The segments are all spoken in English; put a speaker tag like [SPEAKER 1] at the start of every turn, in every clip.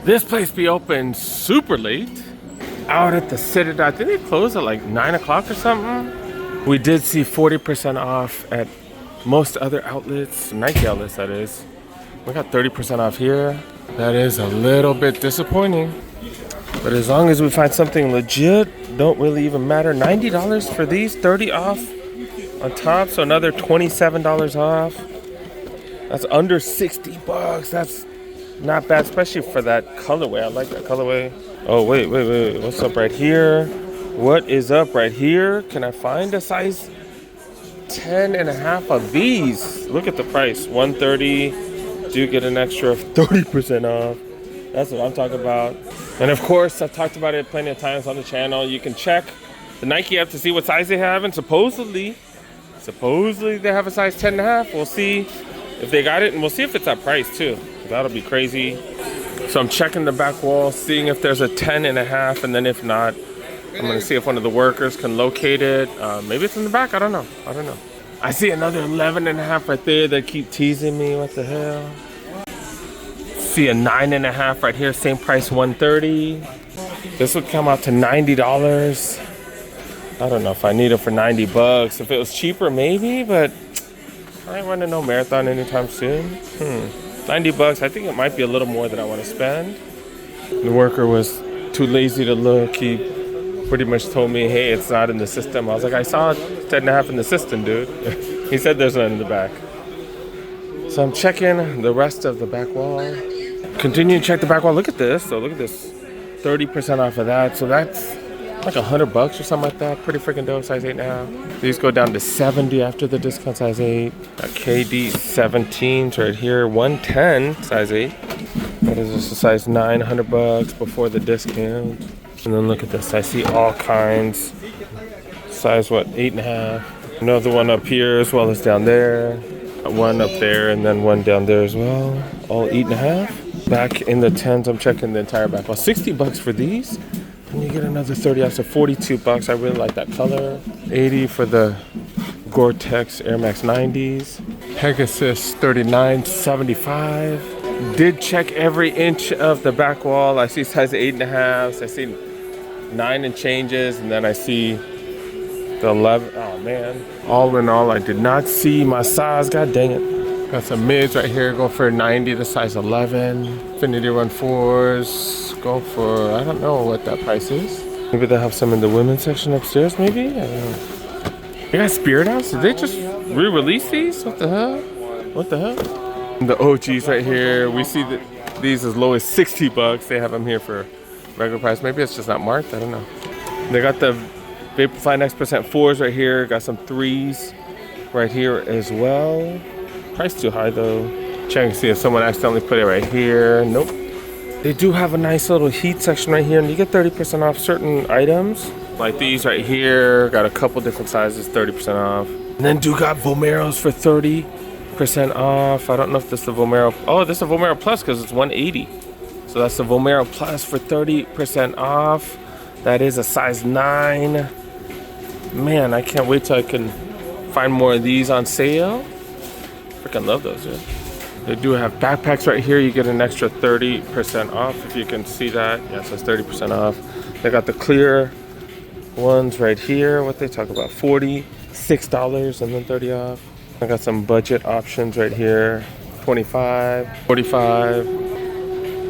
[SPEAKER 1] This place be open super late. Out at the Citadel, I think they close at like 9 o'clock or something. We did see 40% off at most other outlets, Nike outlets that is. We got 30% off here. That is a little bit disappointing. But as long as we find something legit, don't really even matter. $90 for these, 30 off on top, so another $27 off. That's under 60 bucks. That's not bad, especially for that colorway. I like that colorway. Oh, wait. What's up right here? What is up right here? Can I find a size 10.5 of these? Look at the price, $130. Do get an extra 30% off. That's what I'm talking about. And of course, I've talked about it plenty of times on the channel. You can check the Nike app to see what size they have, and supposedly they have a size 10.5. We'll see if they got it, and we'll see if it's that price too. That'll be crazy. So I'm checking the back wall, seeing if there's a 10.5, and then if not, I'm gonna see if one of the workers can locate it. Maybe it's in the back, I don't know. I see another 11.5 right there. They keep teasing me, what the hell? See a 9.5 right here, same price, $130. This would come out to $90. I don't know if I need it for 90 bucks. If it was cheaper, maybe, but I ain't running no marathon anytime soon. 90 bucks, I think it might be a little more than I want to spend. The worker was too lazy to look. He pretty much told me, hey, it's not in the system. I was like, I saw 10.5 in the system, dude. He said there's none in the back. So I'm checking the rest of the back wall. Continue to check the back wall. Look at this. So look at this, 30% off of that. So that's like $100 or something like that. Pretty freaking dope, size 8.5. These go down to 70 after the discount, size 8. Got KD 17s right here, 110, size 8. That is just a size 9, $100 before the discount. And then look at this, I see all kinds. Size what, 8.5. Another one up here as well as down there. One up there and then one down there as well. All 8.5. Back in the 10s, I'm checking the entire back. Well, 60 bucks for these. And you get another 30 off, so 42 bucks. I really like that color. 80 for the Gore-Tex Air Max 90s. Pegasus 39.75. Did check every inch of the back wall. I see size 8.5. I see 9 and changes, and then I see the 11. Oh man. All in all, I did not see my size. God dang it. Got some mids right here. Go for 90 to size 11. Infinity Run 4s. Go for, I don't know what that price is. Maybe they'll have some in the women's section upstairs, maybe? I don't know. They got Spirit House? Did they just re-release these? What the hell? What the hell? The OGs right here. We see these as low as 60 bucks. They have them here for regular price. Maybe it's just not marked. I don't know. They got the Vaporfly Next Percent 4s right here. Got some 3s right here as well. Price too high though. Check and see if someone accidentally put it right here. Nope. They do have a nice little heat section right here, and you get 30% off certain items. Like these right here, got a couple different sizes, 30% off. And then do got Vomeros for 30% off. I don't know if this is the Vomero. Oh, this is a Vomero Plus because it's 180. So that's the Vomero Plus for 30% off. That is a size 9. Man, I can't wait till I can find more of these on sale. Freaking love those, dude. They do have backpacks right here. You get an extra 30% off if you can see that. Yeah, so it's 30% off. They got the clear ones right here. What they talk about, $46 and then 30 off. I got some budget options right here. 25, 45,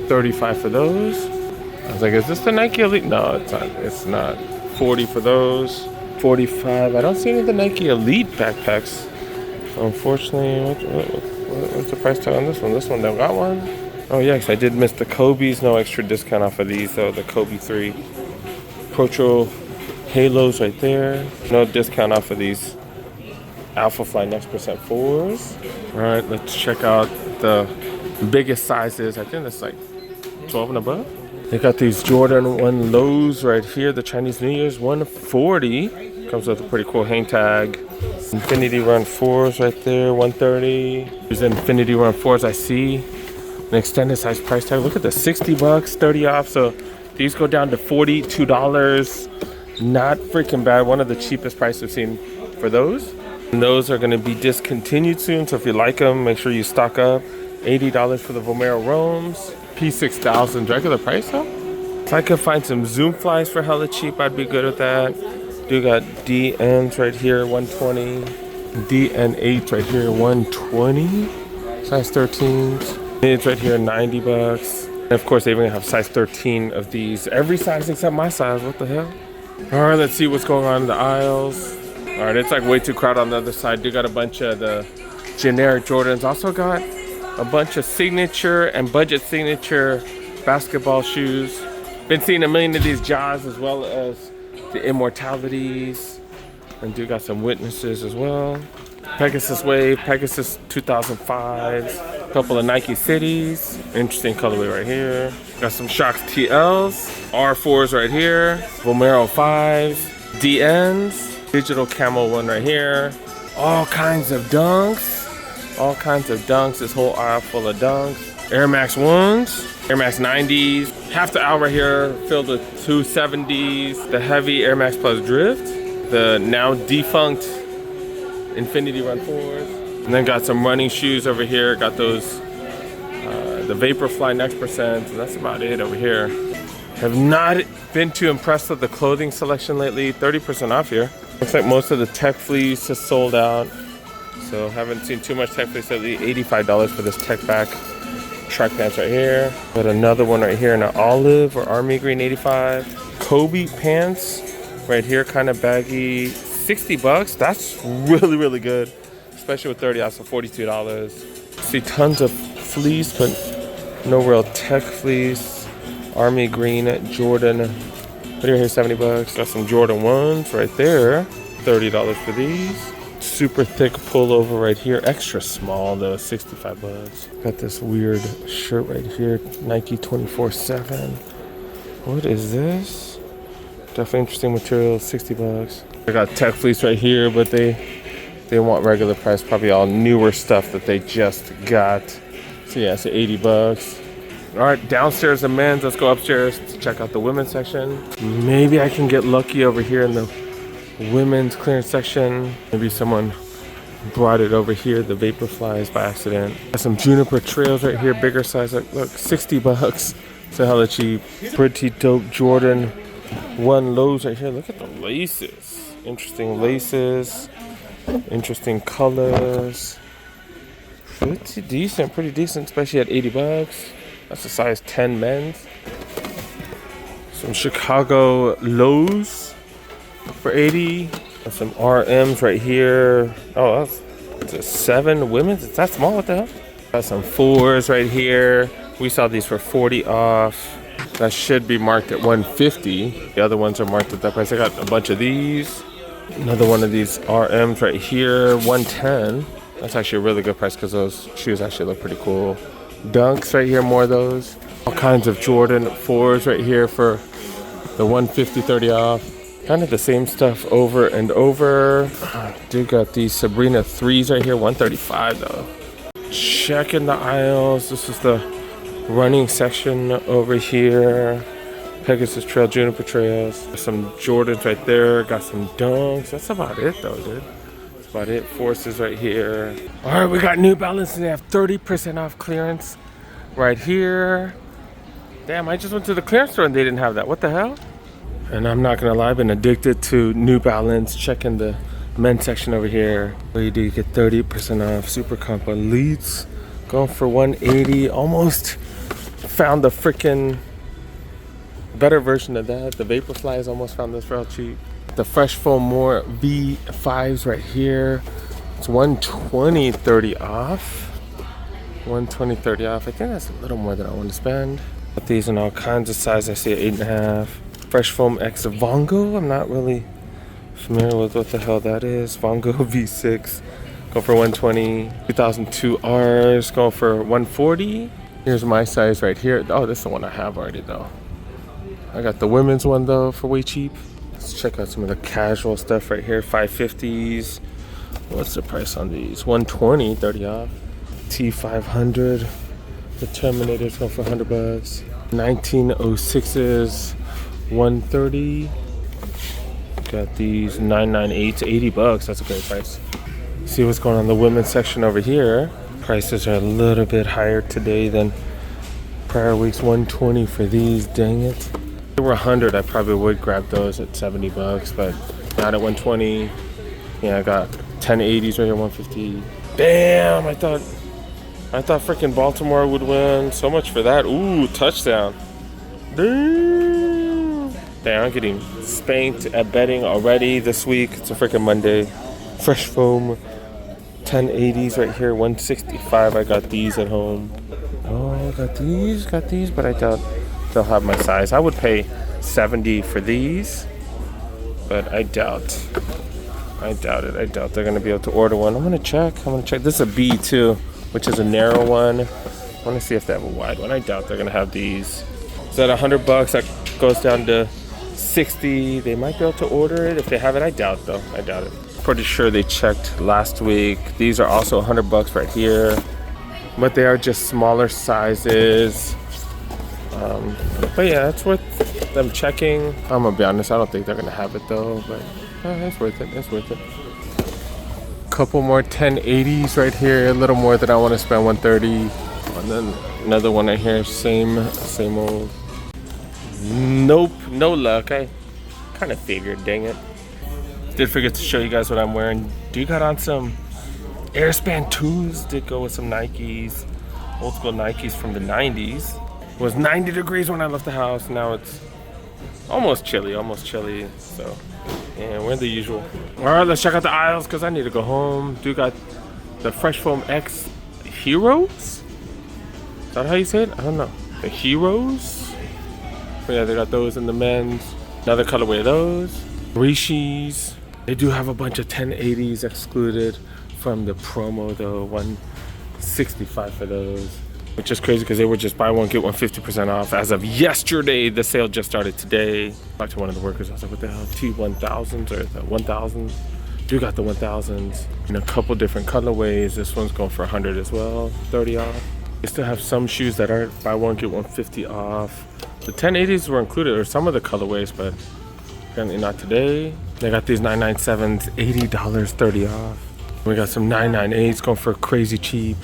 [SPEAKER 1] 35 for those. I was like, is this the Nike Elite? No, it's not. It's not. 40 for those. 45. I don't see any of the Nike Elite backpacks. Unfortunately, what's the price tag on this one? This one, they got one? Oh, yeah, because I did miss the Kobe's. No extra discount off of these, though. The Kobe 3 Protro Halos right there. No discount off of these Alphafly Next Percent 4s. All right, let's check out the biggest sizes. I think that's like 12 and above. They got these Jordan 1 lows right here. The Chinese New Year's 140. Comes with a pretty cool hang tag. Infinity Run 4s right there, 130. There's Infinity Run 4s I see. An extended size price tag. Look at the 60 bucks, 30 off. So these go down to $42. Not freaking bad. One of the cheapest prices I've seen for those. And those are going to be discontinued soon. So if you like them, make sure you stock up. $80 for the Vomero Roams. P6000 regular price though. If I could find some Zoom flies for hella cheap, I'd be good with that. Do got DNs right here, 120. DN8 right here, 120. Size 13s. Mids right here, 90 bucks. And of course, they even have size 13 of these. Every size except my size. What the hell? All right, let's see what's going on in the aisles. All right, it's like way too crowded on the other side. Do got a bunch of the generic Jordans. Also got a bunch of signature and budget signature basketball shoes. Been seeing a million of these Jaws as well as the Immortalities. And do got some Witnesses as well. Pegasus Wave, Pegasus 2005s, a couple of Nike Cities. Interesting colorway right here. Got some Shox TLs, R4s right here, Vomero 5s, DNs, digital camo one right here. All kinds of dunks. All kinds of dunks. This whole aisle full of dunks. Air Max 1s, Air Max 90s. Half the aisle right here filled with 270s. The heavy Air Max Plus Drift. The now defunct Infinity Run 4s. And then got some running shoes over here. Got those, the Vaporfly Next Percent. That's about it over here. Have not been too impressed with the clothing selection lately. 30% off here. Looks like most of the Tech Fleece has sold out. So haven't seen too much Tech Fleece lately. $85 for this Tech Back track pants right here. Got another one right here in an olive or army green, 85. Kobe pants right here, kind of baggy. 60 bucks. That's really, really good. Especially with 30 off, so $42. See tons of fleece, but no real Tech Fleece. Army green Jordan. What do you hear? 70 bucks. Got some Jordan 1s right there. $30 for these. Super thick pullover right here. Extra small though, 65 bucks. Got this weird shirt right here. Nike 24/7. What is this? Definitely interesting material, 60 bucks. I got Tech Fleece right here, but they want regular price. Probably all newer stuff that they just got. So yeah, it's 80 bucks. All right, downstairs the men's. Let's go upstairs to check out the women's section. Maybe I can get lucky over here in the women's clearance section. Maybe someone brought it over here, the Vaporflies, by accident. Got some Juniper Trails right here, bigger size. Look, 60 bucks. It's a hella cheap. Pretty dope Jordan 1 lows right here. Look at the laces. Interesting laces. Interesting colors. Pretty decent, especially at 80 bucks. That's a size 10 men's. Some Chicago lows for 80. And some RMs right here. Oh, that's a 7 women's. It's that small, what the hell? Got some 4s right here. We saw these for 40 off. That should be marked at 150. The other ones are marked at that price. I got a bunch of these. Another one of these RMs right here, 110. That's actually a really good price because those shoes actually look pretty cool. Dunks right here, more of those. All kinds of Jordan 4s right here for the 150, 30 off. Kind of the same stuff over and over. Do got these Sabrina 3s right here, 135 though. Checking the aisles. This is the running section over here. Pegasus Trail, Juniper Trails. Some Jordans right there. Got some Dunks. That's about it though, dude. That's about it. Forces right here. All right, we got New Balance and they have 30% off clearance right here. Damn, I just went to the clearance store and they didn't have that. What the hell? And I'm not gonna lie, I've been addicted to New Balance. Checking the men's section over here. Where you do get 30% off. Super Comp Elites. Going for 180. Almost found the freaking better version of that. The Vaporflies almost found this real cheap. The Fresh Foam More V5s right here. It's 120, 30 off. 120, 30 off. I think that's a little more than I want to spend. Got these in all kinds of sizes. I see an 8.5. Fresh Foam X Vongo. I'm not really familiar with what the hell that is. Vongo V6. Go for 120. 2002 Rs. Going for 140. Here's my size right here. Oh, this is the one I have already though. I got the women's one though for way cheap. Let's check out some of the casual stuff right here. 550s. What's the price on these? 120, 30 off. T500. The Terminator's going for 100 bucks. 1906s, 130. Got these 998s, 80 bucks. That's a great price. See what's going on in the women's section over here. Prices are a little bit higher today than prior weeks, 120 for these, dang it. If they were 100, I probably would grab those at 70 bucks, but not at 120. Yeah, I got 1080s right here, 150. Damn, I thought freaking Baltimore would win. So much for that. Ooh, touchdown. Damn. Damn, I'm getting spanked at betting already this week. It's a freaking Monday. Fresh foam, 1080s right here, 165. I got these at home. Oh, got these, but I doubt they'll have my size. I would pay 70 for these, but I doubt it. I doubt they're gonna be able to order one. I'm gonna check. This is a B too, which is a narrow one. I wanna see if they have a wide one. I doubt they're gonna have these. So at 100 bucks, that goes down to 60. They might be able to order it. If they have it, I doubt though. I doubt it. Pretty sure they checked last week. These are also 100 bucks right here, but they are just smaller sizes. But yeah, it's worth them checking. I'm gonna be honest, I don't think they're gonna have it though, but it's worth it. It's worth it. Couple more 1080s right here, a little more than I want to spend 130. And then another one right here, same old. Nope, no luck. I kind of figured, dang it. Did forget to show you guys what I'm wearing. Dude got on some Airspan 2s. Did go with some Nikes, old school Nikes from the 90s. It was 90 degrees when I left the house. Now it's almost chilly. So, yeah, we're the usual. All right, let's check out the aisles because I need to go home. Dude got the Fresh Foam X Heroes. Is that how you say it? I don't know. The Heroes. But yeah, they got those in the men's. Another colorway of those. Rishis. They do have a bunch of 1080s excluded from the promo though. 165 for those. Which is crazy because they were just buy one, get one 50% off. As of yesterday, the sale just started today. Talked to one of the workers, I was like, what the hell, T1000s or the 1000s? You got the 1000s in a couple different colorways. This one's going for 100 as well, 30 off. They still have some shoes that are buy one, get one 50 off. The 1080s were included, or some of the colorways, but apparently not today. They got these 997s, $80, 30 off. We got some 998s going for crazy cheap.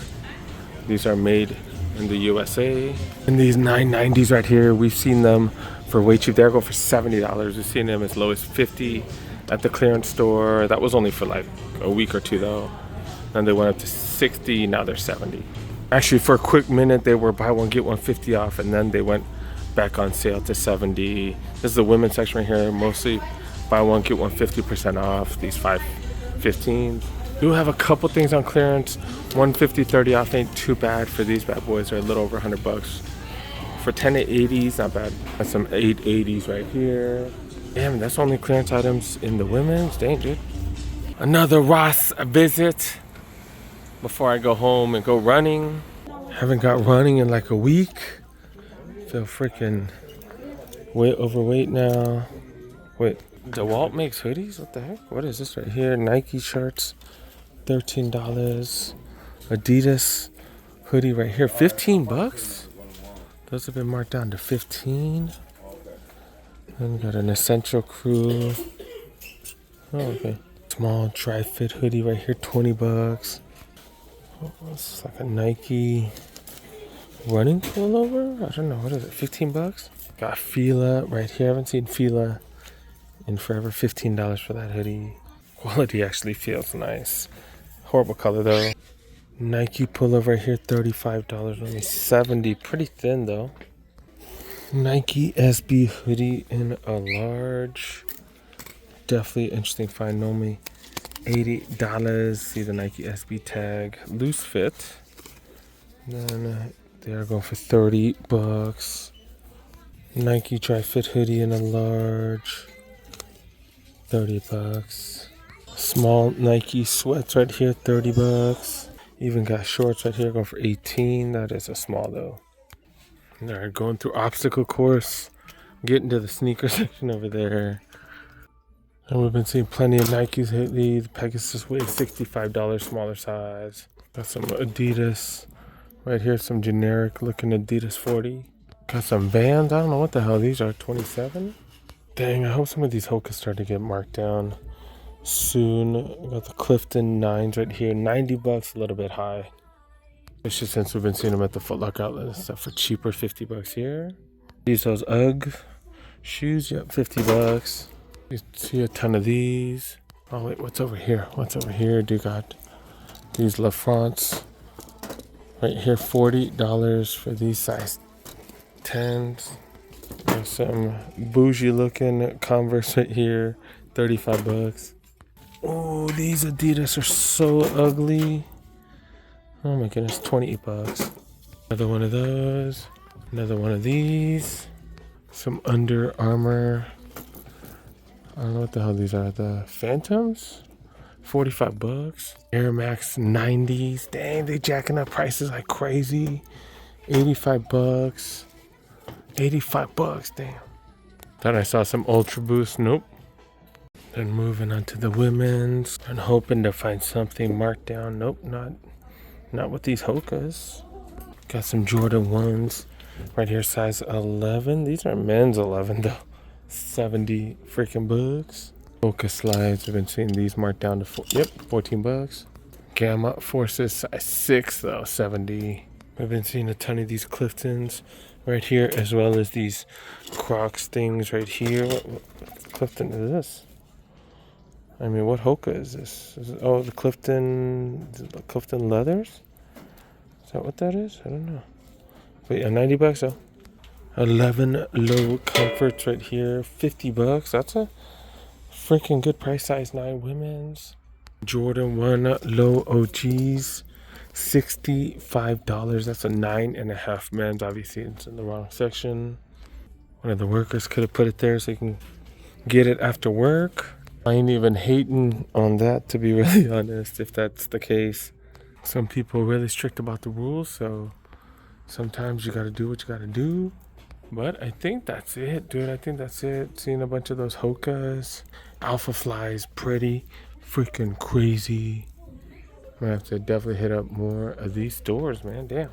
[SPEAKER 1] These are made in the USA. And these 990s right here, we've seen them for way cheap. They're going for $70. We've seen them as low as 50 at the clearance store. That was only for like a week or two though. Then they went up to 60, now they're 70. Actually, for a quick minute, they were buy one, get one 50 off, and then they went back on sale to 70. This is the women's section right here, mostly buy one, get one 50% off. These 515s. Do have a couple things on clearance. 150, 30 off ain't too bad for these bad boys. They're a little over 100 bucks. For 1080s, not bad. Got some 880s right here. Damn, that's only clearance items in the women's. Dang, dude. Another Ross visit before I go home and go running. Haven't got running in like a week. Feel freaking way overweight now. Wait, DeWalt makes hoodies? What the heck? What is this right here? Nike shirts, $13. Adidas hoodie right here, 15 bucks. Those have been marked down to 15. Then we got an Essential Crew. Oh, okay. Small dry fit hoodie right here, 20 bucks. Oh, this is like a Nike running pullover. I don't know, what is it? 15 bucks. Got Fila right here. I haven't seen Fila in forever. $15 for that hoodie. Quality actually feels nice. Horrible color though. Nike pullover right here, $35, only 70. Pretty thin though. Nike SB hoodie in a large. Definitely interesting find. Normally $80. See the Nike SB tag. Loose fit. Then they are going for 30 bucks. Nike dry fit hoodie in a large. 30 bucks. Small Nike sweats right here, 30 bucks. Even got shorts right here going for 18. That is a small though. Alright, going through obstacle course. Getting to the sneaker section over there. And we've been seeing plenty of Nikes lately. The Pegasus weighs $65, smaller size. Got some Adidas. Right here, some generic looking Adidas 40. Got some Vans. I don't know what the hell these are. 27? Dang, I hope some of these Hokas start to get marked down soon. Got the Clifton 9s right here. 90 bucks, a little bit high. Especially since we've been seeing them at the Foot Locker outlet and stuff for cheaper, 50 bucks here. These those UGG shoes, yep, 50 bucks. You see a ton of these. Oh wait, what's over here? What's over here? Do you got these La France right here, $40 for these size 10s. There's some bougie looking Converse right here, 35 bucks. Oh, these Adidas are so ugly. Oh my goodness, 28 bucks. Another one of those. Another one of these. Some Under Armour. I don't know what the hell these are. The Phantoms? 45 bucks. Air Max 90s. Dang, they jacking up prices like crazy. 85 bucks. 85 bucks, damn. Thought I saw some Ultra Boost. Nope. Then moving on to the women's. I'm hoping to find something marked down. Nope, not with these Hokas. Got some Jordan 1s. Right here, size 11. These are men's 11 though. 70 freaking bucks. Hoka slides. I've been seeing these marked down to 14 bucks. Gamma Forces size 6 though, 70. I've been seeing a ton of these Cliftons right here, as well as these Crocs things right here. What Clifton is this? I mean, what Hoka is this? Oh, the Clifton leathers? Is that what that is? I don't know. But yeah, 90 bucks though. 11 low comforts right here, 50 bucks. That's a freaking good price. Size 9 women's. Jordan 1 low OGs, $65. That's a 9.5 men's. Obviously, it's in the wrong section. One of the workers could have put it there so you can get it after work. I ain't even hating on that, to be really honest, if that's the case. Some people are really strict about the rules, so sometimes you gotta do what you gotta do. But I think that's it, dude. I think that's it. Seeing a bunch of those Hokas. Alpha Flies, pretty freaking crazy. I'm gonna have to definitely hit up more of these stores, man. Damn.